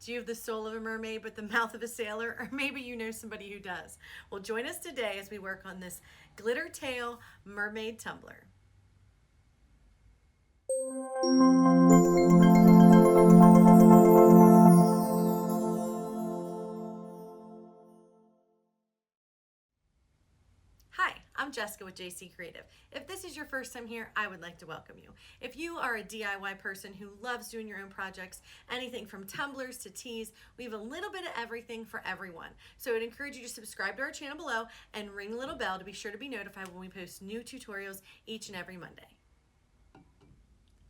Do you have the soul of a mermaid but the mouth of a sailor? Or maybe you know somebody who does. Well, join us today as we work on this glitter tail mermaid tumbler. Hi, I'm Jessica with JC Creative. If this is your first time here, I would like to welcome you. If you are a DIY person who loves doing your own projects, anything from tumblers to teas, we have a little bit of everything for everyone. So I'd encourage you to subscribe to our channel below and ring the little bell to be sure to be notified when we post new tutorials each and every Monday.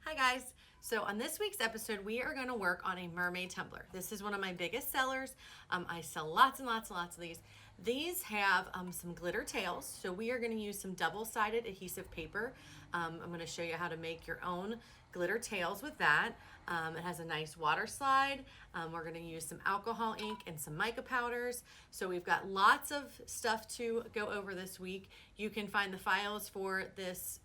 Hi guys. So on this week's episode, we are going to work on a mermaid tumbler. This is one of my biggest sellers. I sell lots and lots and lots of these. These have some glitter tails. So we are going to use some double-sided adhesive paper. I'm going to show you how to make your own glitter tails with that. It has a nice water slide. We're going to use some alcohol ink and some mica powders. So we've got lots of stuff to go over this week. You can find the files for this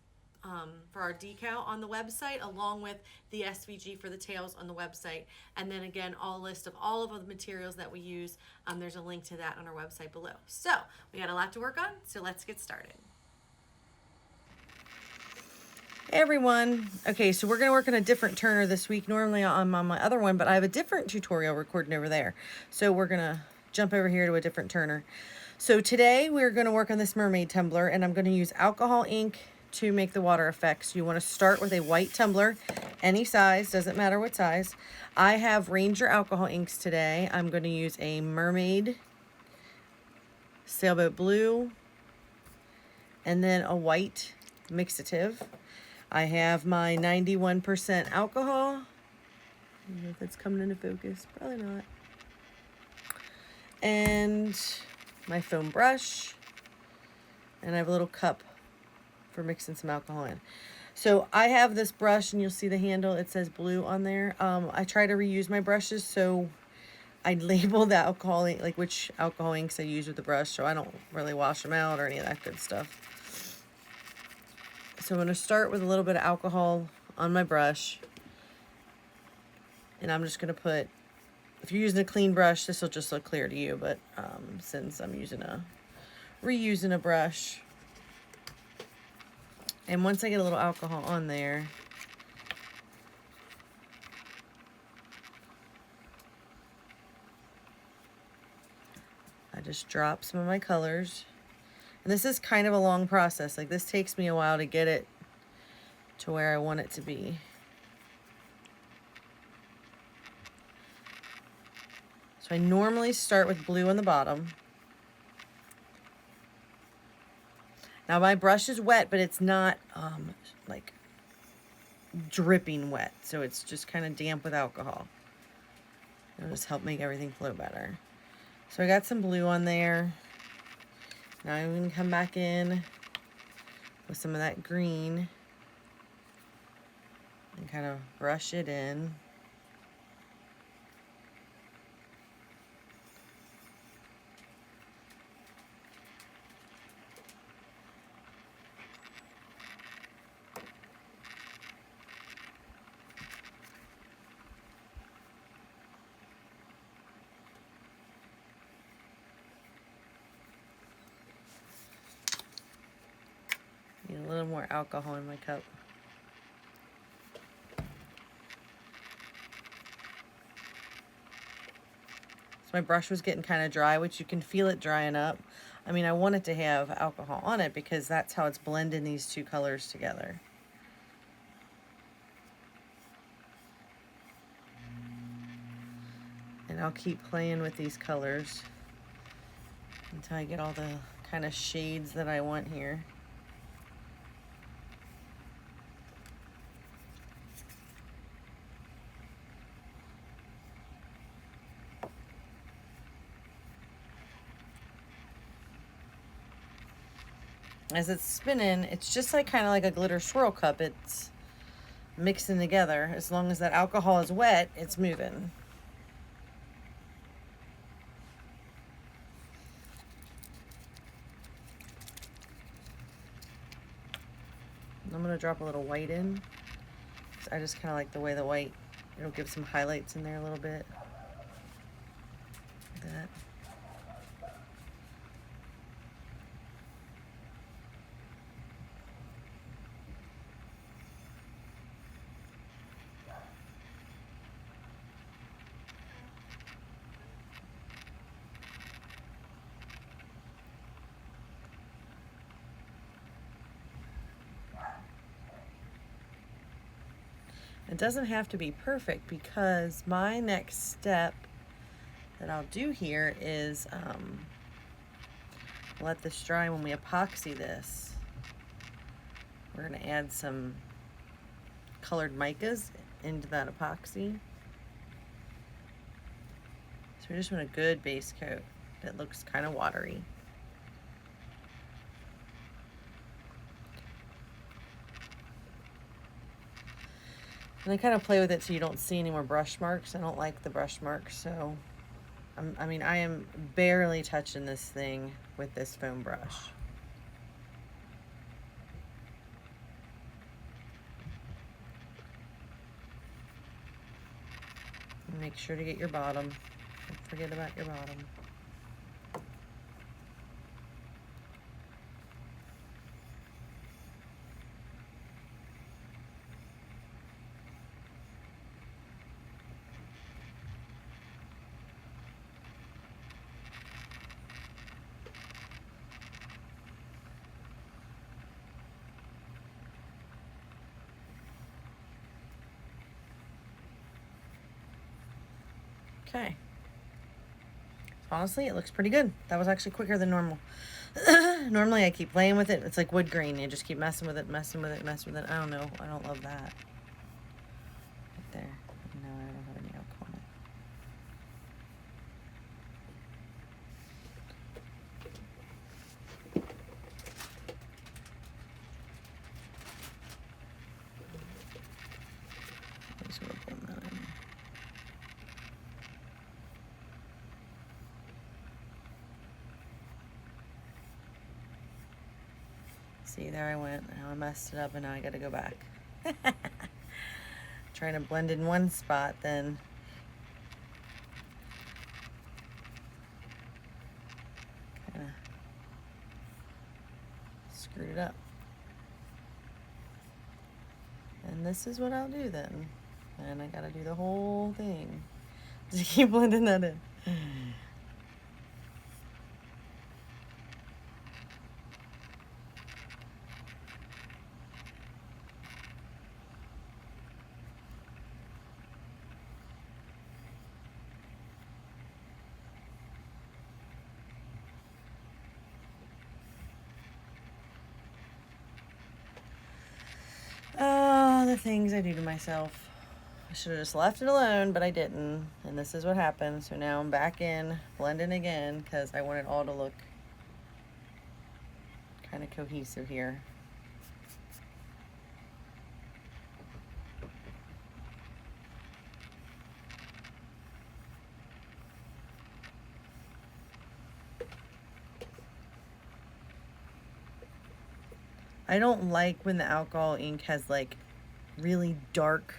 for our decal on the website, along with the SVG for the tails on the website. And then again, a list of all of the materials that we use. There's a link to that on our website below. So we got a lot to work on, so let's get started. Hey everyone. Okay, so we're going to work on a different turner this week. Normally I'm on my other one, but I have a different tutorial recording over there. So we're going to jump over here to a different turner. So today we're going to work on this mermaid tumbler, and I'm going to use alcohol ink to make the water effects. You want to start with a white tumbler, any size, doesn't matter what size. I have Ranger alcohol inks today. I'm going to use a Mermaid Sailboat Blue and then a white mixative. I have my 91% alcohol. I don't know if that's coming into focus, probably not. And my foam brush, and I have a little cup for mixing some alcohol in. So I have this brush, and you'll see the handle, it says blue on there. I try to reuse my brushes, so I label the alcohol, like which alcohol inks I use with the brush, so I don't really wash them out or any of that good stuff. So I'm going to start with a little bit of alcohol on my brush, and I'm just going to put, if you're using a clean brush, this will just look clear to you, but since I'm reusing a brush, and once I get a little alcohol on there, I just drop some of my colors. And this is kind of a long process. Like, this takes me a while to get it to where I want it to be. So I normally start with blue on the bottom. Now my brush is wet, but it's not like dripping wet. So it's just kind of damp with alcohol. It'll just help make everything flow better. So I got some blue on there. Now I'm going to come back in with some of that green and kind of brush it in. Need a little more alcohol in my cup. So my brush was getting kind of dry, which you can feel it drying up. I mean, I want it to have alcohol on it because that's how it's blending these two colors together. And I'll keep playing with these colors until I get all the kind of shades that I want here. As it's spinning, it's just like kind of like a glitter swirl cup. It's mixing together. As long as that alcohol is wet, it's moving. I'm going to drop a little white in. I just kind of like the way the white, it'll give some highlights in there a little bit. that. It doesn't have to be perfect, because my next step that I'll do here is let this dry. When we epoxy this, we're going to add some colored micas into that epoxy. So we just want a good base coat that looks kind of watery. And I kind of play with it so you don't see any more brush marks. I don't like the brush marks, so I mean, I am barely touching this thing with this foam brush. Make sure to get your bottom. Don't forget about your bottom. Okay. Honestly, it looks pretty good. That was actually quicker than normal. Normally I keep playing with it. It's like wood grain. You just keep messing with it, messing with it, messing with it. I don't know. I don't love that. Right there. No, I don't have any alcohol in it. I'm just gonna pull that in. See, there I went. Now I messed it up, and now I gotta go back. Trying to blend in one spot, then kind of screwed it up. And this is what I'll do then. And I gotta do the whole thing to keep blending that in. Oh, the things I do to myself. I should have just left it alone, but I didn't. And this is what happened. So now I'm back in, blending again, because I want it all to look kind of cohesive here. I don't like when the alcohol ink has like really dark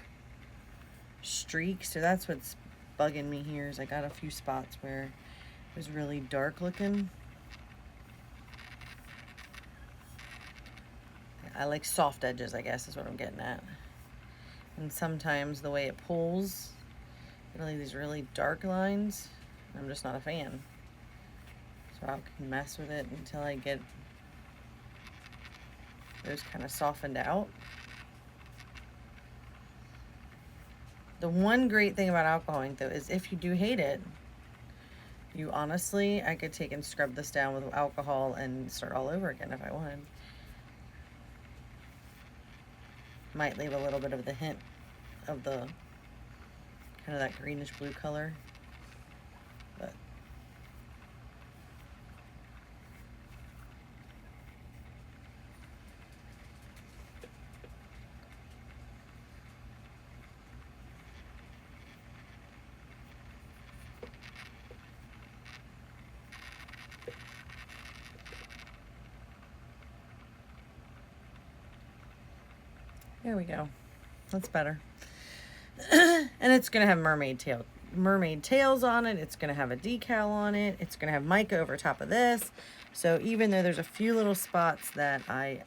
streaks, so that's what's bugging me here. Is I got a few spots where it was really dark looking. I like soft edges, I guess is what I'm getting at. And sometimes the way it pulls, it'll leave these really dark lines. I'm just not a fan. So I can mess with it until I get those kind of softened out. The one great thing about alcohol ink though is if you do hate it, you honestly, I could take and scrub this down with alcohol and start all over again if I wanted. Might leave a little bit of the hint of the kind of that greenish blue color, but there we go. That's better. And it's gonna have mermaid tail mermaid tails on it. It's gonna have a decal on it. It's gonna have mica over top of this. So even though there's a few little spots that I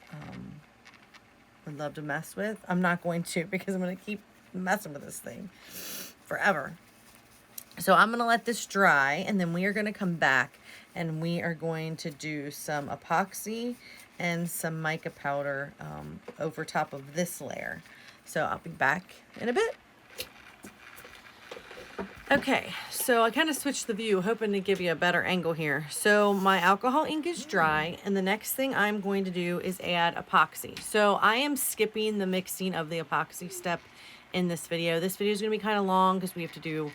would love to mess with, I'm not going to, because I'm gonna keep messing with this thing forever. So I'm gonna let this dry, and then we are gonna come back and we are going to do some epoxy and some mica powder over top of this layer. So I'll be back in a bit. Okay, so I kind of switched the view, hoping to give you a better angle here. So my alcohol ink is dry, and the next thing I'm going to do is add epoxy. So I am skipping the mixing of the epoxy step in this video. This video is going to be kind of long because we have to do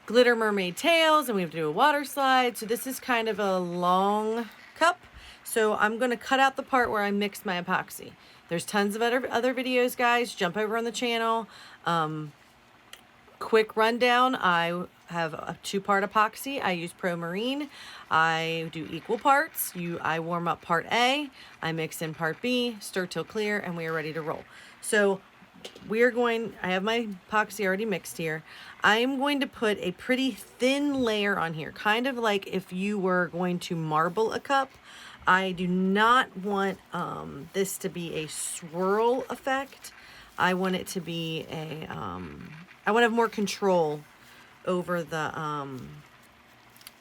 glitter mermaid tails and we have to do a water slide. So this is kind of a long cup. So I'm going to cut out the part where I mixed my epoxy. There's tons of other videos, guys. Jump over on the channel. Quick rundown, I have a 2-part epoxy. I use Pro Marine. I do equal parts. I warm up part A, I mix in part B, stir till clear, and we are ready to roll. So I have my epoxy already mixed here. I am going to put a pretty thin layer on here, kind of like if you were going to marble a cup. I do not want this to be a swirl effect. I want it to be I want to have more control over the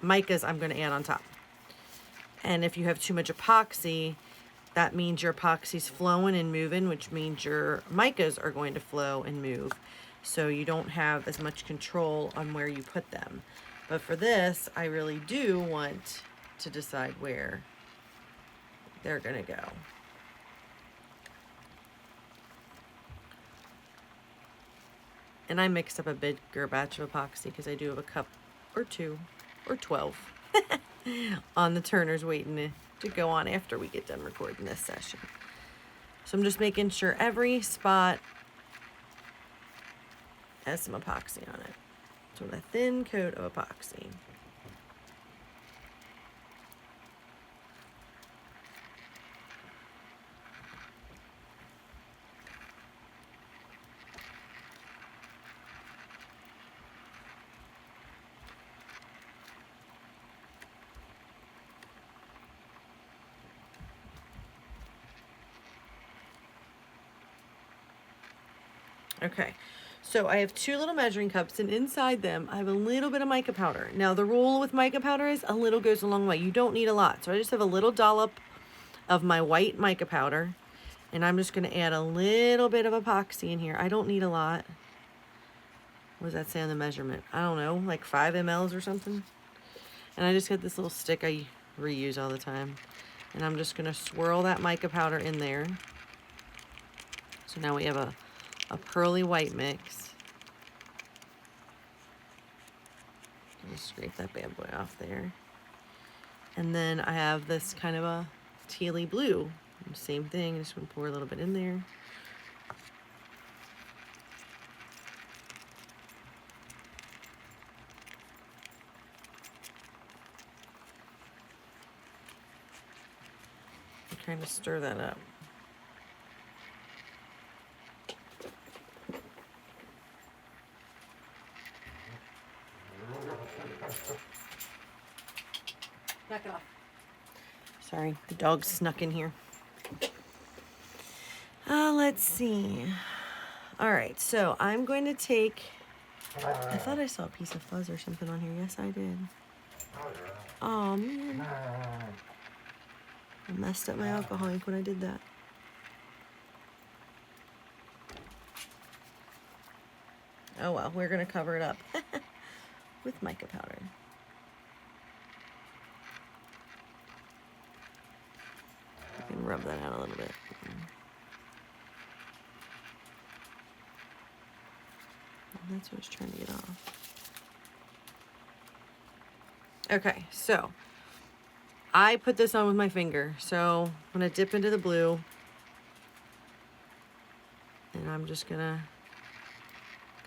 micas I'm going to add on top. And if you have too much epoxy, that means your epoxy's flowing and moving, which means your micas are going to flow and move. So you don't have as much control on where you put them. But for this, I really do want to decide where they're going to go. And I mixed up a bigger batch of epoxy because I do have a cup or 2 or 12 on the turners waiting to go on after we get done recording this session. So I'm just making sure every spot has some epoxy on it. So with a thin coat of epoxy. Okay, so I have 2 little measuring cups, and inside them I have a little bit of mica powder. Now the rule with mica powder is a little goes a long way. You don't need a lot. So I just have a little dollop of my white mica powder, and I'm just going to add a little bit of epoxy in here. I don't need a lot. What does that say on the measurement? I don't know, like 5 mLs or something. And I just got this little stick I reuse all the time. And I'm just going to swirl that mica powder in there. So now we have a pearly white mix. Just scrape that bad boy off there. And then I have this kind of a tealy blue. Same thing, just gonna pour a little bit in there. I'm trying to stir that up. Knock it off. Sorry, the dog snuck in here. Let's see. All right, so I'm going to take, I thought I saw a piece of fuzz or something on here. Yes, I did. Oh, man. I messed up my alcohol ink when I did that. Oh, well, we're going to cover it up with mica powder. I can rub that out a little bit. That's what I was trying to get off. Okay, so I put this on with my finger. So I'm going to dip into the blue. And I'm just going to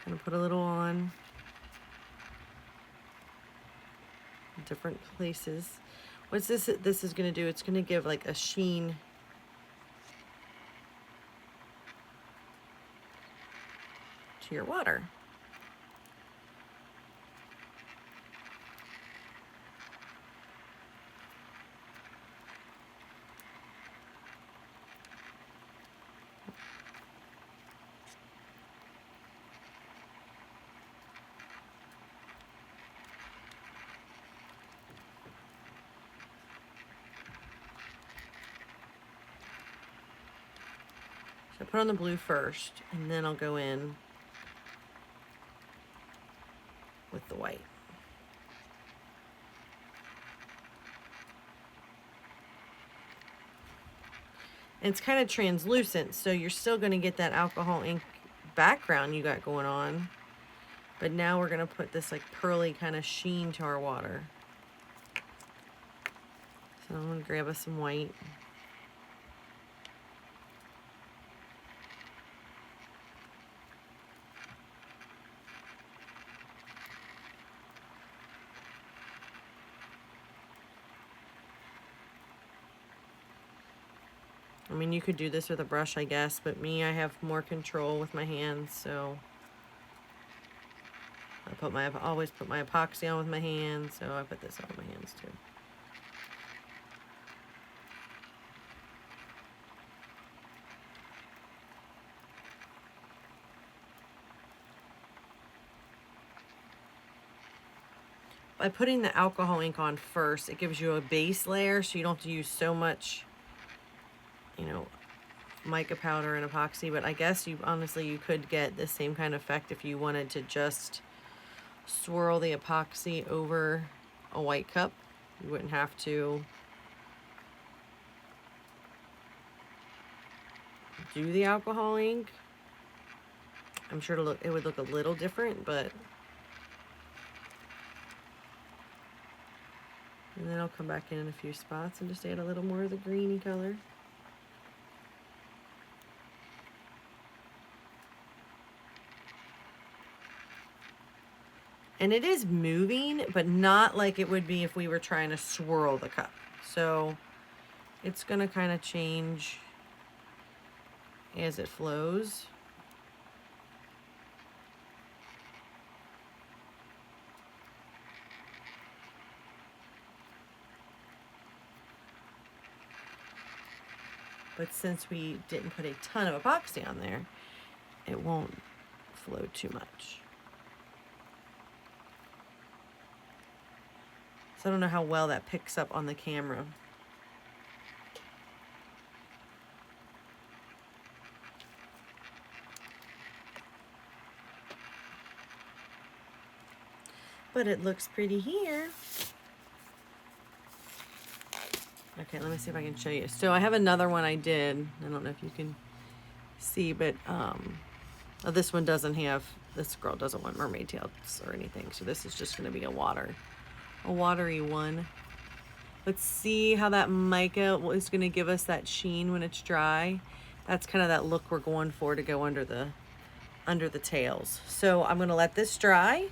kind of put a little on different places. What's this is going to do? It's going to give like a sheen to your water. So I put on the blue first, and then I'll go in with the white. And it's kind of translucent, so you're still going to get that alcohol ink background you got going on. But now we're going to put this like pearly kind of sheen to our water. So I'm going to grab us some white. I mean, you could do this with a brush, I guess, but me, I have more control with my hands, so I always put my epoxy on with my hands, so I put this on my hands too. By putting the alcohol ink on first, it gives you a base layer, so you don't have to use so much, you know, mica powder and epoxy. But I guess you honestly, you could get the same kind of effect if you wanted to just swirl the epoxy over a white cup. You wouldn't have to do the alcohol ink. I'm sure it would look a little different, but and then I'll come back in a few spots and just add a little more of the greeny color. And it is moving, but not like it would be if we were trying to swirl the cup. So it's gonna kind of change as it flows. But since we didn't put a ton of epoxy on there, it won't flow too much. So I don't know how well that picks up on the camera. But it looks pretty here. Okay, let me see if I can show you. So I have another one I did. I don't know if you can see, but oh, this one doesn't have, this girl doesn't want mermaid tails or anything. So this is just gonna be a watery one. Let's see how that mica is gonna give us that sheen when it's dry. That's kind of that look we're going for to go under the tails. So I'm gonna let this dry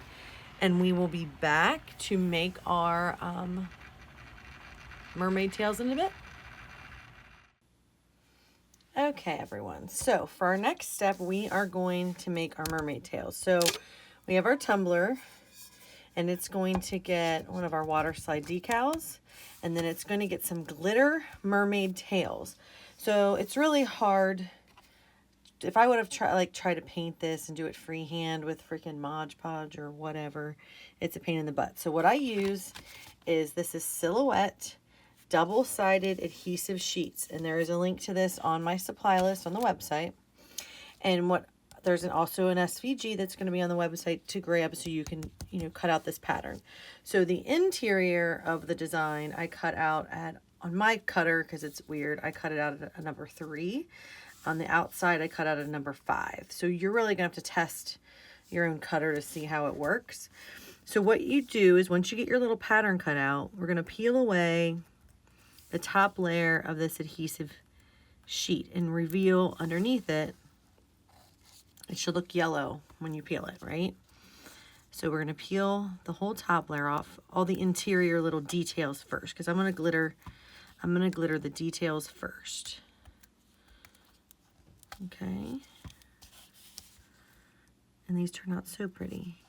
and we will be back to make our mermaid tails in a bit. Okay, everyone. So for our next step, we are going to make our mermaid tails. So we have our tumbler, and it's going to get one of our waterslide decals, and then it's going to get some glitter mermaid tails. So it's really hard. If I would have tried to paint this and do it freehand with freaking Mod Podge or whatever, it's a pain in the butt. So what I use is, this is Silhouette double-sided adhesive sheets, and there is a link to this on my supply list on the website. And there's also an SVG that's going to be on the website to grab, so you can, you know, cut out this pattern. So the interior of the design I cut out on my cutter, because it's weird, I cut it out at a number 3. On the outside I cut out a number 5. So you're really gonna have to test your own cutter to see how it works. So what you do is, once you get your little pattern cut out, we're gonna peel away the top layer of this adhesive sheet and reveal underneath it. It should look yellow when you peel it, right? So we're gonna peel the whole top layer off, all the interior little details first, because I'm gonna glitter the details first. Okay. And these turn out so pretty.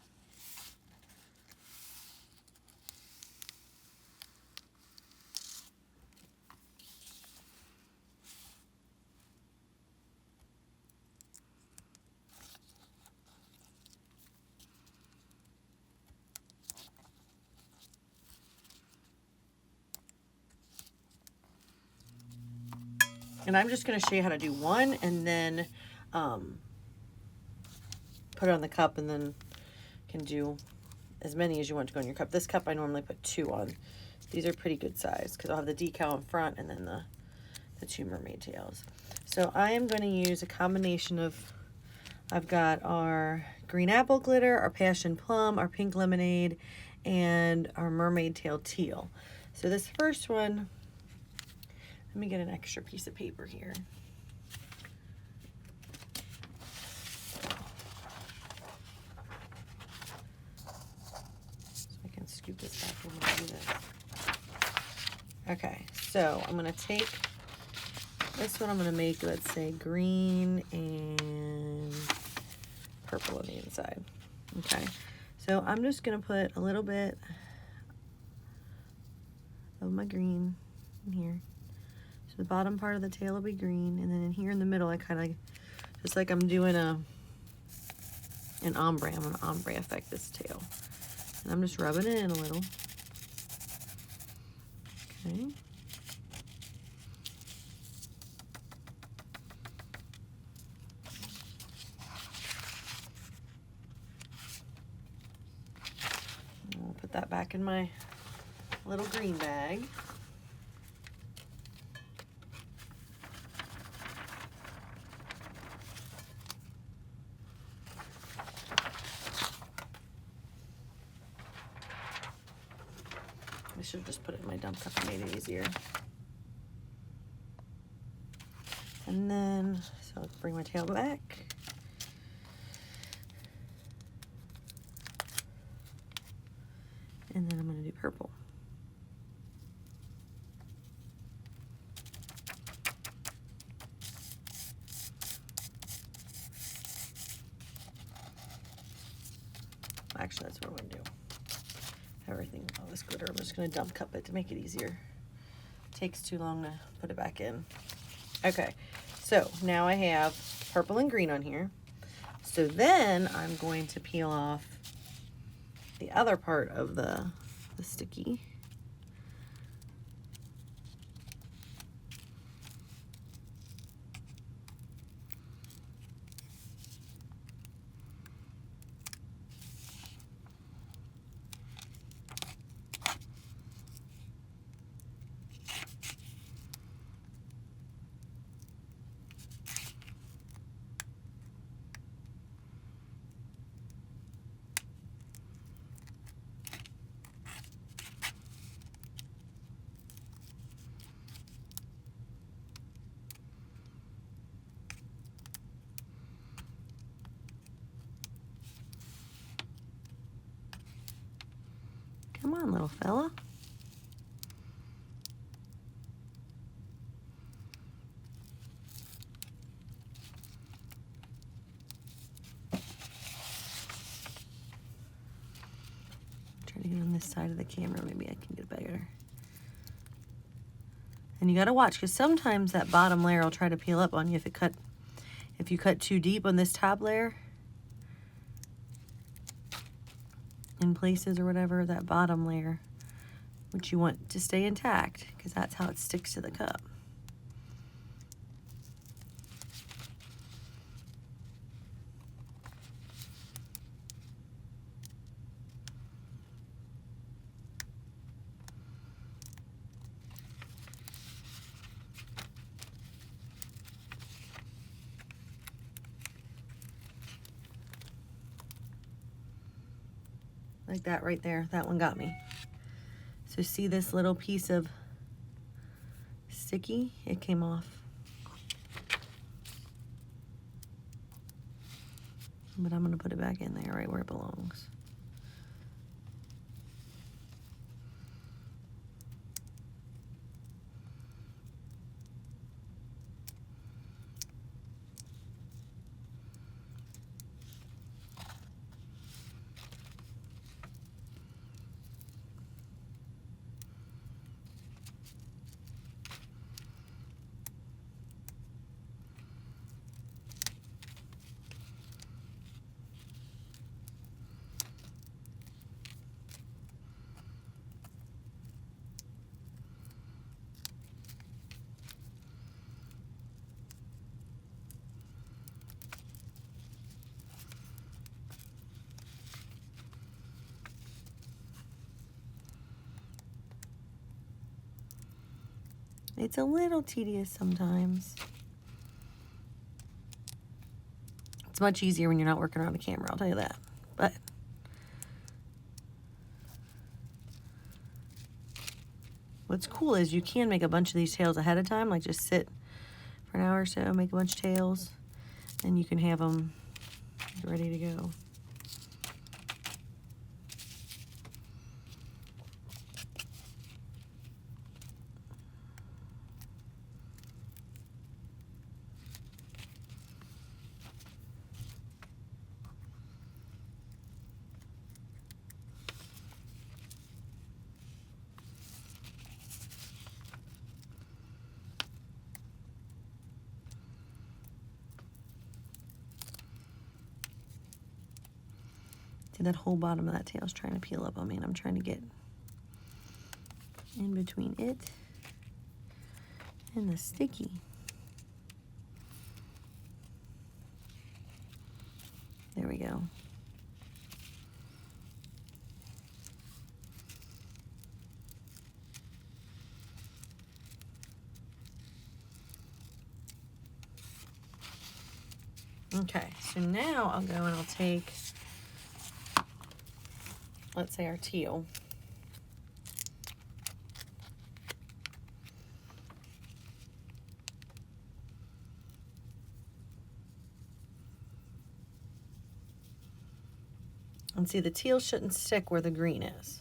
And I'm just going to show you how to do one and then put it on the cup, and then can do as many as you want to go in your cup. This cup I normally put 2 on. These are pretty good size because I'll have the decal in front and then the 2 mermaid tails. So I am going to use a combination of, I've got our green apple glitter, our passion plum, our pink lemonade, and our mermaid tail teal. So this first one, let me get an extra piece of paper here. So I can scoop this back when we do this. Okay, so I'm going to take this one, I'm going to make, let's say, green and purple on the inside. Okay, so I'm just going to put a little bit of my green in here. So the bottom part of the tail will be green, and then in here in the middle, I kind of, just like I'm doing an ombre, I'm going to ombre effect this tail. And I'm just rubbing it in a little. Okay. I'll put that back in my little green bag. I should have just put it in my dump cup and made it easier. And then, so let's bring my tail back. And then I'm going to do purple. Actually, that's what I'm going to do. Everything, all this glitter, I'm just going to dump cup it to make it easier. Takes too long to put it back in. Okay, so now I have purple and green on here. So then I'm going to peel off the other part of the sticky. Come on, little fella. Try to get on this side of the camera, maybe I can get better. And you gotta watch, because sometimes that bottom layer will try to peel up on you if you cut too deep on this top layer. In places or whatever, that bottom layer, which you want to stay intact, because that's how it sticks to the cup. Like that right there, that one got me. So see this little piece of sticky? It came off. But I'm gonna put it back in there right where it belongs. It's a little tedious sometimes. It's much easier when you're not working around a camera, I'll tell you that. But what's cool is you can make a bunch of these tails ahead of time, like just sit for an hour or so, make a bunch of tails, and you can have them ready to go. See, that whole bottom of that tail is trying to peel up on me, and I'm trying to get in between it and the sticky. There we go. Okay, so now I'll go and I'll take, let's say, our teal. And see, the teal shouldn't stick where the green is.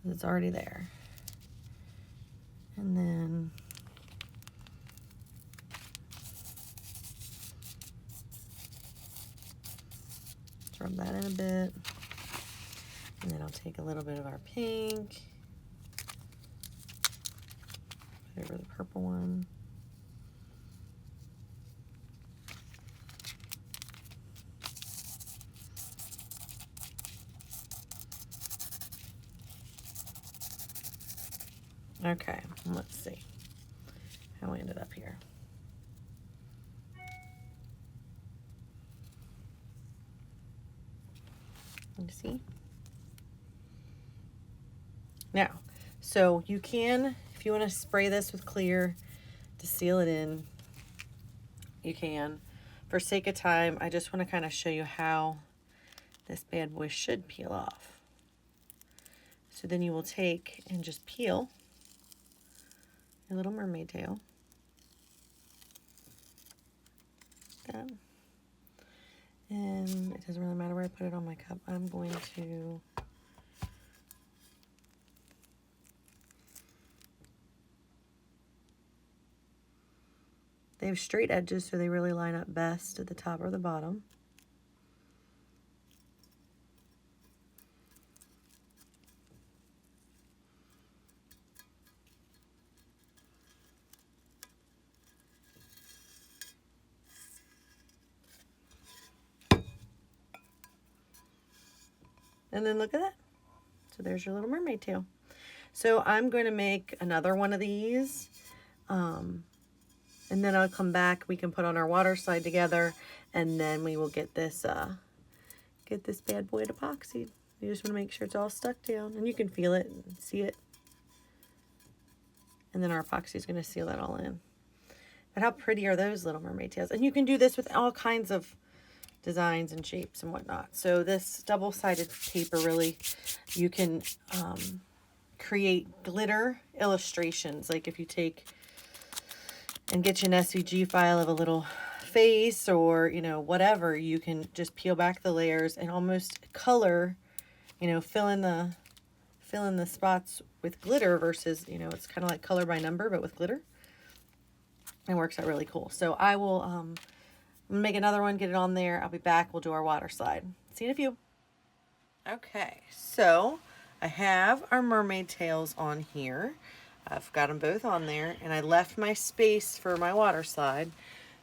It's already there. And then rub that in a bit. And then I'll take a little bit of our pink, put over the purple one. Okay, let's see how we ended up here. You see? Now, so you can, if you want to spray this with clear to seal it in, you can. For sake of time, I just want to kind of show you how this bad boy should peel off. So then you will take and just peel your little mermaid tail. Like that. And it doesn't really matter where I put it on my cup. I'm going to they have straight edges, so they really line up best at the top or the bottom. And then look at that. So there's your little mermaid tail. So I'm going to make another one of these. And then I'll come back. We can put on our water slide together. And then we will get this bad boy epoxied. You just want to make sure it's all stuck down. And you can feel it and see it. And then our epoxy is going to seal that all in. But how pretty are those little mermaid tails? And you can do this with all kinds of designs and shapes and whatnot. So this double-sided paper, really, you can create glitter illustrations. Like if you take and get you an SVG file of a little face or, you know, whatever, you can just peel back the layers and almost color, you know, fill in the spots with glitter versus, you know, it's kind of like color by number, but with glitter. It works out really cool. So I will I'm gonna make another one, get it on there. I'll be back. We'll do our water slide. See you in a few. Okay, so I have our mermaid tails on here. I've got them both on there, and I left my space for my water slide.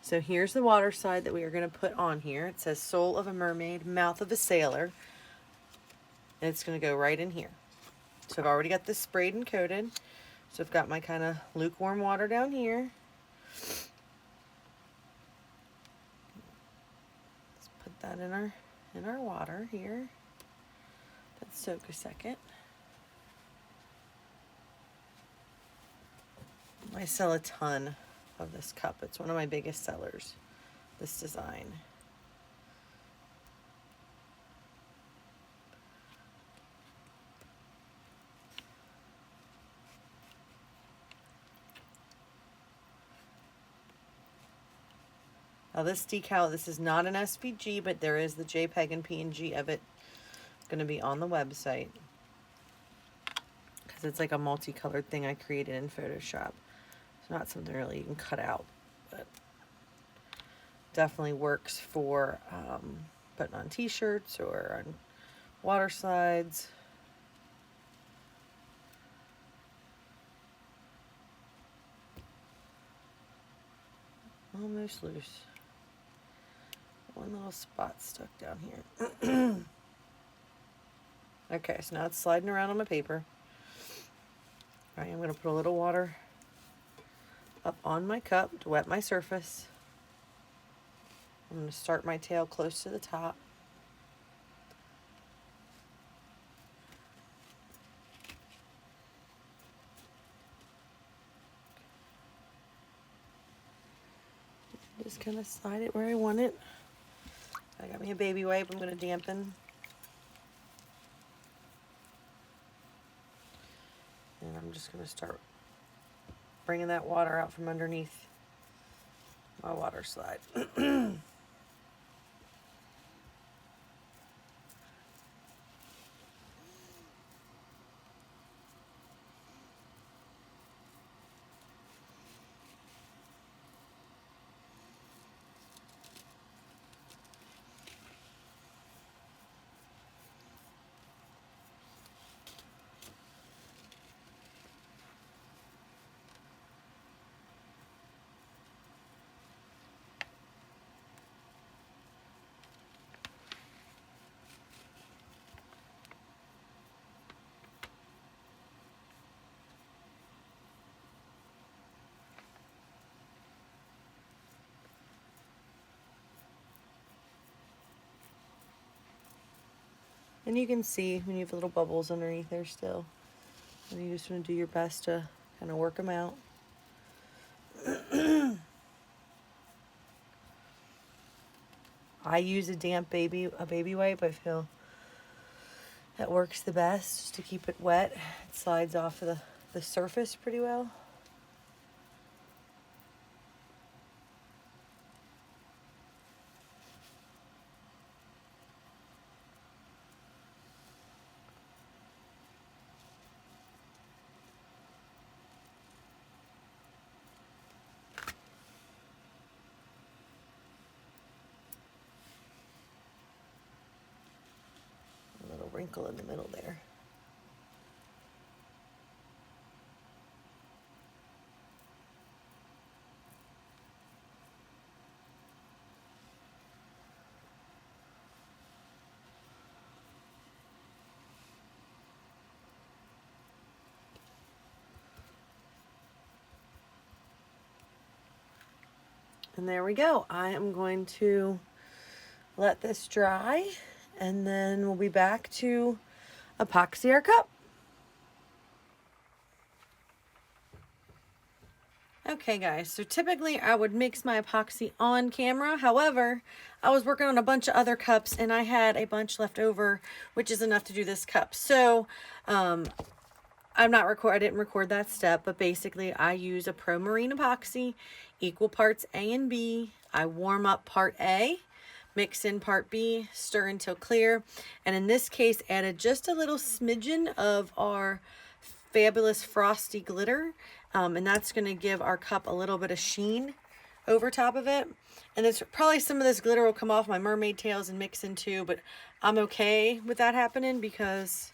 So here's the water slide that we are going to put on here. It says soul of a mermaid, mouth of a sailor. And it's going to go right in here. So I've already got this sprayed and coated. So I've got my kind of lukewarm water down here. Let's put that in our water here. Let's soak a second. I sell a ton of this cup. It's one of my biggest sellers, this design. Now this decal, this is not an SVG, but there is the JPEG and PNG of it going to be on the website. Because it's like a multicolored thing I created in Photoshop. It's not something really you can cut out, but definitely works for putting on t-shirts or on water slides. Almost loose. One little spot stuck down here. Okay, so now it's sliding around on my paper. All right, I'm going to put a little water up on my cup to wet my surface. I'm going to start my tail close to the top. Just kind of slide it where I want it. I got me a baby wipe. I'm going to dampen. And I'm just going to start bringing that water out from underneath my water slide. And you can see when you have little bubbles underneath there still. And you just want to do your best to kind of work them out. I use a damp baby wipe. I feel that works the best just to keep it wet. It slides off of the surface pretty well. A little wrinkle in the middle there. And there we go. I am going to let this dry, and then we'll be back to epoxy our cup. Okay guys, so typically I would mix my epoxy on camera. However, I was working on a bunch of other cups and I had a bunch left over, which is enough to do this cup. So I didn't record that step, but basically I use a Pro Marine epoxy, equal parts A and B. I warm up part A, mix in part B, stir until clear. And in this case, added just a little smidgen of our fabulous frosty glitter. And that's going to give our cup a little bit of sheen over top of it. And it's probably some of this glitter will come off my mermaid tails and mix in too, but I'm okay with that happening because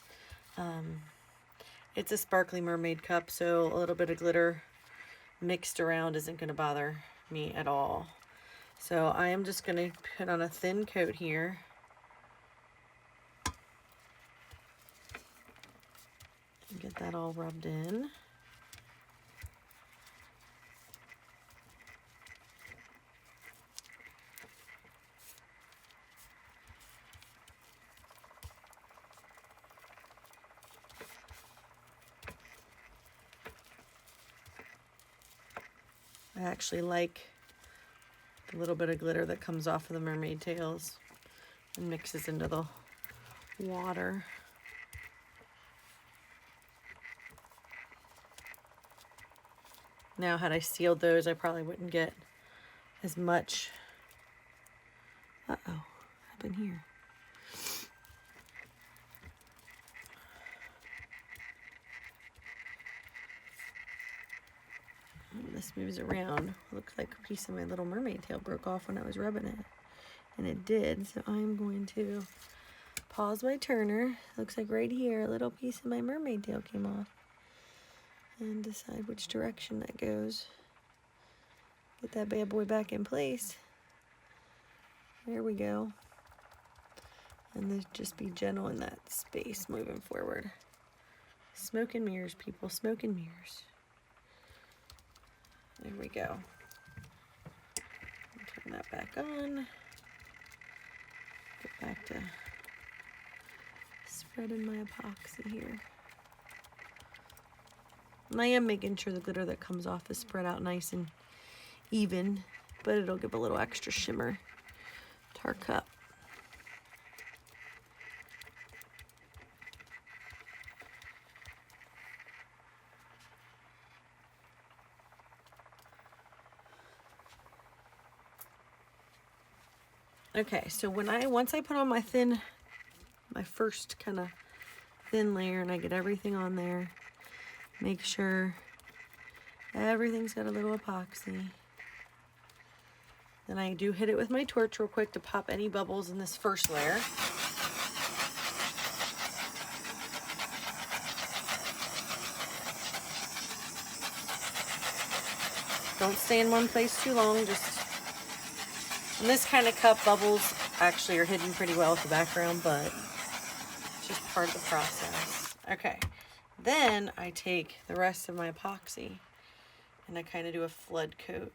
it's a sparkly mermaid cup, so a little bit of glitter mixed around isn't going to bother me at all. So I am just going to put on a thin coat here. And get that all rubbed in. I actually like the little bit of glitter that comes off of the mermaid tails and mixes into the water. Now, had I sealed those, I probably wouldn't get as much. Uh-oh, what happened here? This moves around. Looks like a piece of my little mermaid tail broke off when I was rubbing it. And it did, so I'm going to pause my turner. Looks like right here, a little piece of my mermaid tail came off. And decide which direction that goes. Get that bad boy back in place. There we go. And then just be gentle in that space moving forward. Smoke and mirrors, people, smoke and mirrors. There we go. Turn that back on. Get back to spreading my epoxy here. And I am making sure the glitter that comes off is spread out nice and even, but it'll give a little extra shimmer to our cup. Okay, so once I put on my first kind of thin layer and I get everything on there, make sure everything's got a little epoxy. Then I do hit it with my torch real quick to pop any bubbles in this first layer. Don't stay in one place too long, just in this kind of cup, bubbles actually are hidden pretty well with the background, but it's just part of the process. Okay, then I take the rest of my epoxy and I kind of do a flood coat.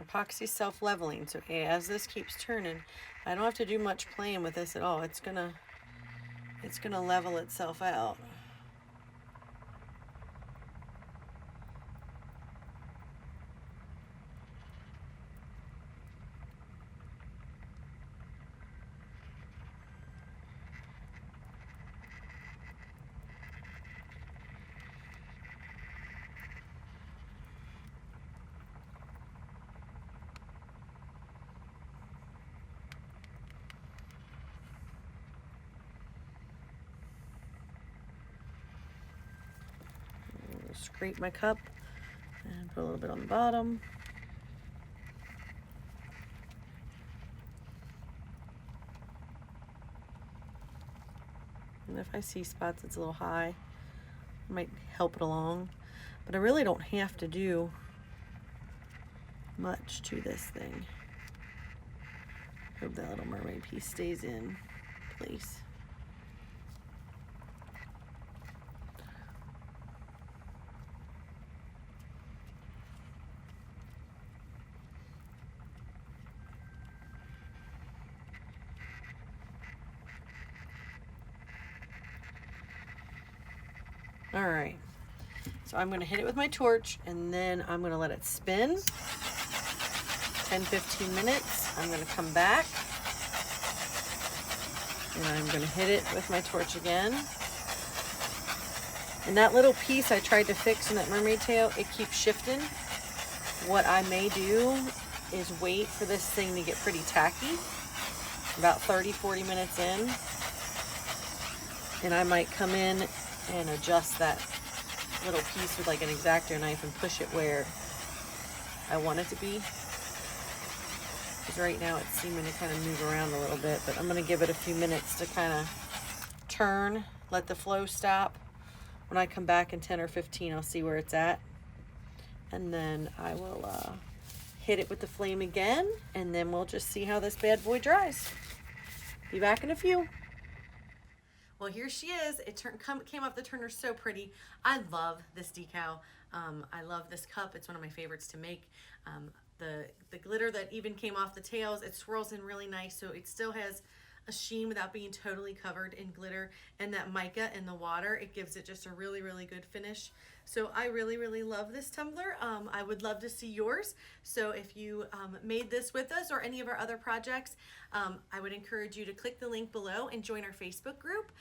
Epoxy self-leveling, so as this keeps turning, I don't have to do much playing with this at all. It's gonna level itself out. Scrape my cup and put a little bit on the bottom. And if I see spots that's a little high, I might help it along. But I really don't have to do much to this thing. Hope that little mermaid piece stays in place. All right, so I'm gonna hit it with my torch and then I'm gonna let it spin 10-15 minutes. I'm gonna come back and I'm gonna hit it with my torch again. And that little piece I tried to fix in that mermaid tail, it keeps shifting. What I may do is wait for this thing to get pretty tacky, about 30-40 minutes in, and I might come in and adjust that little piece with like an X-Acto knife and push it where I want it to be. Because right now it's seeming to kind of move around a little bit, but I'm going to give it a few minutes to kind of turn, let the flow stop. When I come back in 10 or 15, I'll see where it's at. And then I will hit it with the flame again, and then we'll just see how this bad boy dries. Be back in a few. Well, here she is. It came off the turner so pretty. I love this decal. I love this cup. It's one of my favorites to make. The glitter that even came off the tails, it swirls in really nice, so it still has a sheen without being totally covered in glitter, and that mica in the water, it gives it just a really, really good finish. So I really, really love this tumbler. I would love to see yours. So if you made this with us or any of our other projects, I would encourage you to click the link below and join our Facebook group.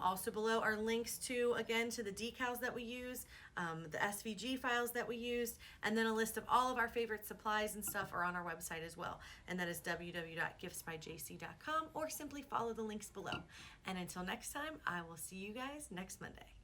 Also below are links to, again, to the decals that we use, the SVG files that we used, and then a list of all of our favorite supplies and stuff are on our website as well. And that is www.giftsbyjc.com, or simply follow the links below. And until next time, I will see you guys next Monday.